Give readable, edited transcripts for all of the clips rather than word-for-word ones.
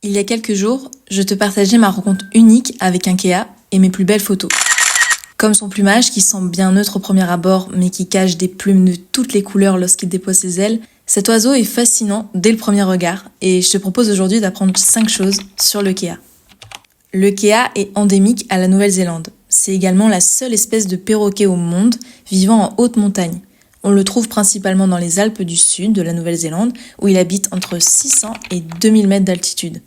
Il y a quelques jours, je te partageais ma rencontre unique avec un Kea et mes plus belles photos. Comme son plumage qui semble bien neutre au premier abord mais qui cache des plumes de toutes les couleurs lorsqu'il dépose ses ailes, cet oiseau est fascinant dès le premier regard et je te propose aujourd'hui d'apprendre 5 choses sur le Kea. Le Kea est endémique à la Nouvelle-Zélande. C'est également la seule espèce de perroquet au monde vivant en haute montagne. On le trouve principalement dans les Alpes du sud de la Nouvelle-Zélande où il habite entre 600 et 2000 mètres d'altitude.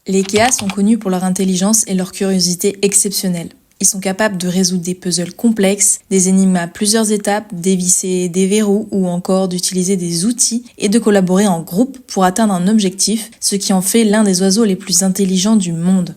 Les Keas sont connus pour leur intelligence et leur curiosité exceptionnelle. Ils sont capables de résoudre des puzzles complexes, des énigmes à plusieurs étapes, dévisser des verrous ou encore d'utiliser des outils et de collaborer en groupe pour atteindre un objectif, ce qui en fait l'un des oiseaux les plus intelligents du monde.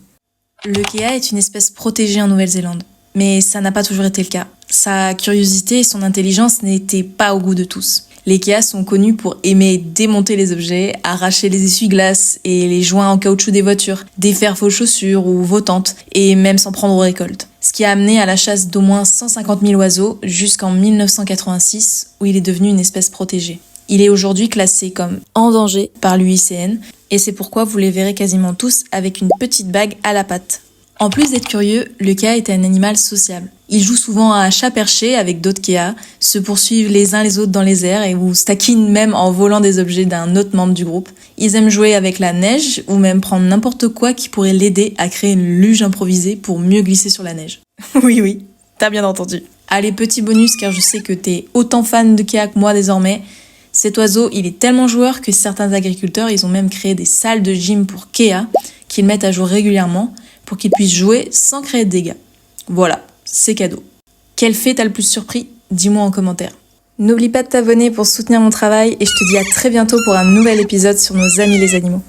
Le Kea est une espèce protégée en Nouvelle-Zélande, mais ça n'a pas toujours été le cas. Sa curiosité et son intelligence n'étaient pas au goût de tous. Les Keas sont connus pour aimer démonter les objets, arracher les essuie-glaces et les joints en caoutchouc des voitures, défaire vos chaussures ou vos tentes, et même s'en prendre aux récoltes. Ce qui a amené à la chasse d'au moins 150 000 oiseaux jusqu'en 1986, où il est devenu une espèce protégée. Il est aujourd'hui classé comme en danger par l'UICN, et c'est pourquoi vous les verrez quasiment tous avec une petite bague à la patte. En plus d'être curieux, le Kea est un animal sociable. Il joue souvent à chat perché avec d'autres Keas, se poursuivent les uns les autres dans les airs et vous taquinent même en volant des objets d'un autre membre du groupe. Ils aiment jouer avec la neige ou même prendre n'importe quoi qui pourrait l'aider à créer une luge improvisée pour mieux glisser sur la neige. Oui, t'as bien entendu. Allez, petit bonus car je sais que t'es autant fan de Kea que moi désormais. Cet oiseau, il est tellement joueur que certains agriculteurs, ils ont même créé des salles de gym pour Kea qu'ils mettent à jour régulièrement pour qu'ils puissent jouer sans créer de dégâts. Voilà, c'est cadeau. Quel fait t'as le plus surpris ? Dis-moi en commentaire. N'oublie pas de t'abonner pour soutenir mon travail et je te dis à très bientôt pour un nouvel épisode sur nos amis les animaux.